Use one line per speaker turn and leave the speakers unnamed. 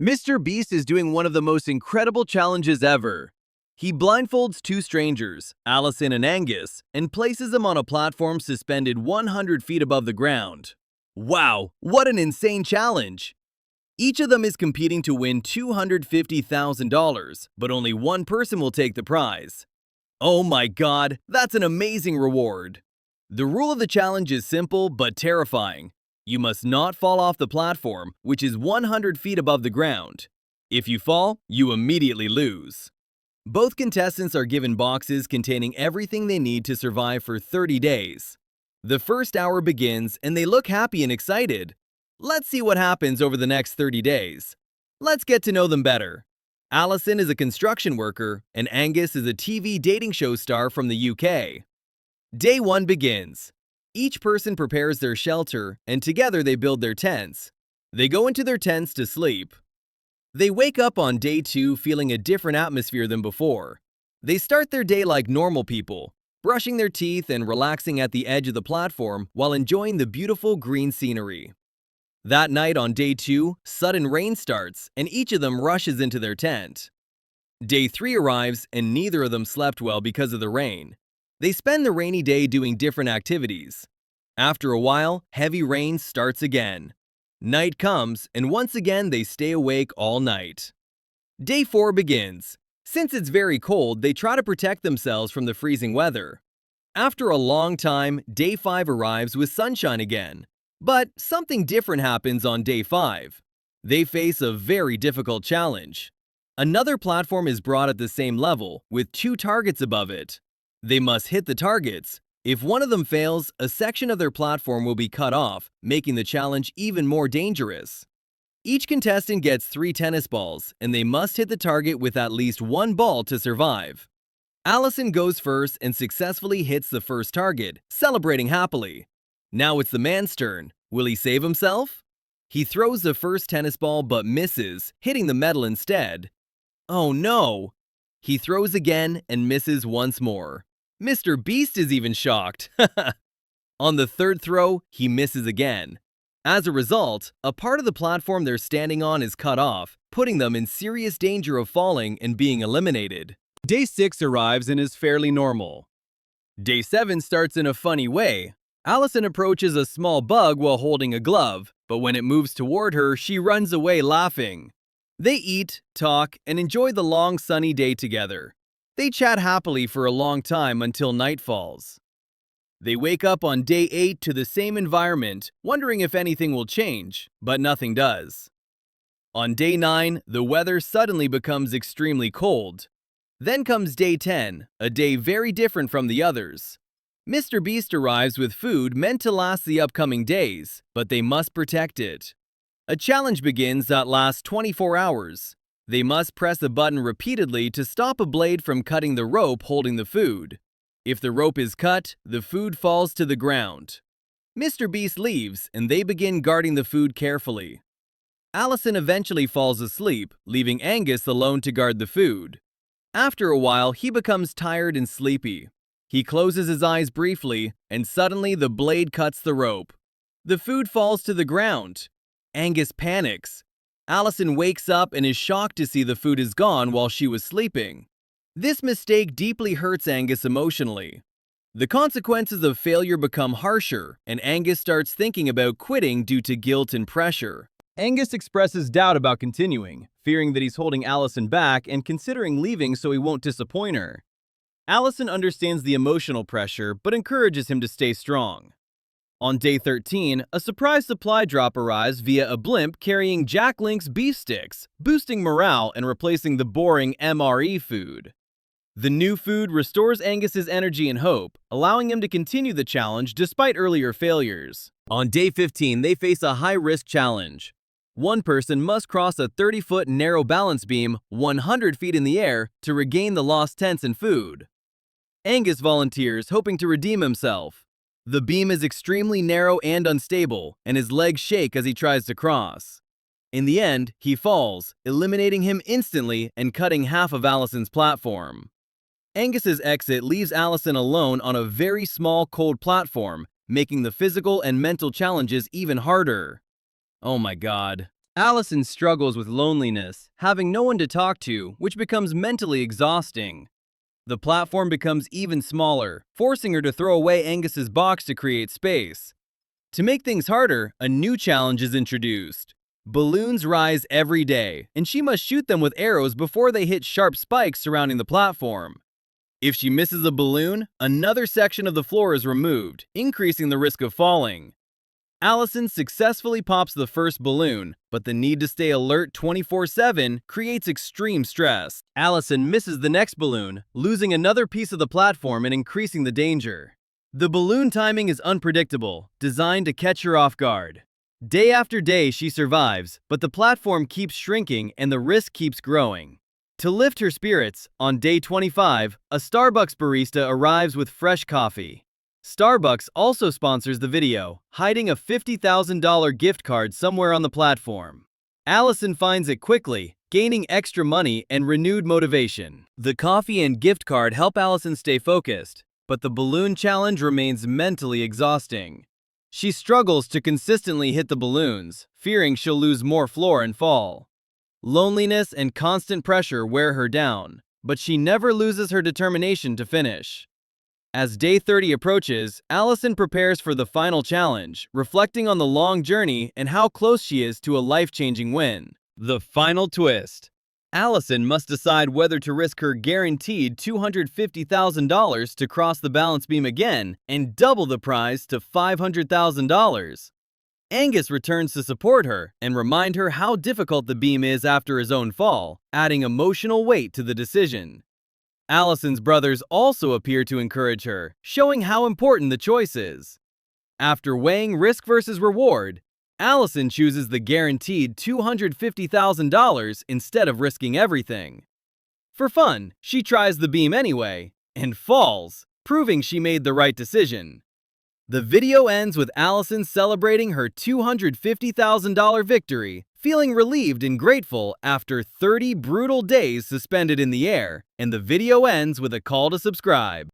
MrBeast is doing one of the most incredible challenges ever. He blindfolds two strangers, Allison and Angus, and places them on a platform suspended 100 feet above the ground. Wow, what an insane challenge! Each of them is competing to win $250,000, but only one person will take the prize. Oh my god, that's an amazing reward! The rule of the challenge is simple but terrifying. You must not fall off the platform, which is 100 feet above the ground. If you fall, you immediately lose. Both contestants are given boxes containing everything they need to survive for 30 days. The first hour begins and they look happy and excited. Let's see what happens over the next 30 days. Let's get to know them better. Allison is a construction worker and Angus is a TV dating show star from the UK. Day 1 begins. Each person prepares their shelter, and together they build their tents. They go into their tents to sleep. They wake up on day 2 feeling a different atmosphere than before. They start their day like normal people, brushing their teeth and relaxing at the edge of the platform while enjoying the beautiful green scenery. That night on day 2, sudden rain starts, and each of them rushes into their tent. Day 3 arrives, and neither of them slept well because of the rain. They spend the rainy day doing different activities. After a while, heavy rain starts again. Night comes, and once again they stay awake all night. Day 4 begins. Since it's very cold, they try to protect themselves from the freezing weather. After a long time, day 5 arrives with sunshine again. But something different happens on day 5. They face a very difficult challenge. Another platform is brought at the same level, with 2 targets above it. They must hit the targets. If one of them fails, a section of their platform will be cut off, making the challenge even more dangerous. Each contestant gets 3 tennis balls, and they must hit the target with at least 1 ball to survive. Allison goes first and successfully hits the first target, celebrating happily. Now it's the man's turn. Will he save himself? He throws the first tennis ball but misses, hitting the metal instead. Oh no! He throws again and misses once more. MrBeast is even shocked. On the third throw, he misses again. As a result, a part of the platform they're standing on is cut off, putting them in serious danger of falling and being eliminated. Day 6 arrives and is fairly normal. Day 7 starts in a funny way. Allison approaches a small bug while holding a glove, but when it moves toward her, she runs away laughing. They eat, talk, and enjoy the long sunny day together. They chat happily for a long time until night falls. They wake up on day 8 to the same environment, wondering if anything will change, but nothing does. On day 9, the weather suddenly becomes extremely cold. Then comes day 10, a day very different from the others. MrBeast arrives with food meant to last the upcoming days, but they must protect it. A challenge begins that lasts 24 hours. They must press a button repeatedly to stop a blade from cutting the rope holding the food. If the rope is cut, the food falls to the ground. MrBeast leaves, and they begin guarding the food carefully. Allison eventually falls asleep, leaving Angus alone to guard the food. After a while, he becomes tired and sleepy. He closes his eyes briefly, and suddenly the blade cuts the rope. The food falls to the ground. Angus panics. Allison wakes up and is shocked to see the food is gone while she was sleeping. This mistake deeply hurts Angus emotionally. The consequences of failure become harsher, and Angus starts thinking about quitting due to guilt and pressure. Angus expresses doubt about continuing, fearing that he's holding Allison back and considering leaving so he won't disappoint her. Allison understands the emotional pressure but encourages him to stay strong. On day 13, a surprise supply drop arrives via a blimp carrying Jack Link's beef sticks, boosting morale and replacing the boring MRE food. The new food restores Angus's energy and hope, allowing him to continue the challenge despite earlier failures. On day 15, they face a high-risk challenge. One person must cross a 30-foot narrow balance beam 100 feet in the air to regain the lost tents and food. Angus volunteers, hoping to redeem himself. The beam is extremely narrow and unstable, and his legs shake as he tries to cross. In the end, he falls, eliminating him instantly and cutting half of Allison's platform. Angus's exit leaves Allison alone on a very small, cold platform, making the physical and mental challenges even harder. Oh my god. Allison struggles with loneliness, having no one to talk to, which becomes mentally exhausting. The platform becomes even smaller, forcing her to throw away Angus's box to create space. To make things harder, a new challenge is introduced. Balloons rise every day, and she must shoot them with arrows before they hit sharp spikes surrounding the platform. If she misses a balloon, another section of the floor is removed, increasing the risk of falling. Allison successfully pops the first balloon, but the need to stay alert 24/7 creates extreme stress. Allison misses the next balloon, losing another piece of the platform and increasing the danger. The balloon timing is unpredictable, designed to catch her off guard. Day after day, she survives, but the platform keeps shrinking and the risk keeps growing. To lift her spirits, on day 25, a Starbucks barista arrives with fresh coffee. Starbucks also sponsors the video, hiding a $50,000 gift card somewhere on the platform. Allison finds it quickly, gaining extra money and renewed motivation. The coffee and gift card help Allison stay focused, but the balloon challenge remains mentally exhausting. She struggles to consistently hit the balloons, fearing she'll lose more floor and fall. Loneliness and constant pressure wear her down, but she never loses her determination to finish. As day 30 approaches, Allison prepares for the final challenge, reflecting on the long journey and how close she is to a life-changing win. The final twist. Allison must decide whether to risk her guaranteed $250,000 to cross the balance beam again and double the prize to $500,000. Angus returns to support her and remind her how difficult the beam is after his own fall, adding emotional weight to the decision. Allison's brothers also appear to encourage her, showing how important the choice is. After weighing risk versus reward, Allison chooses the guaranteed $250,000 instead of risking everything. For fun, she tries the beam anyway, and falls, proving she made the right decision. The video ends with Allison celebrating her $250,000 victory, feeling relieved and grateful after 30 brutal days suspended in the air, and the video ends with a call to subscribe.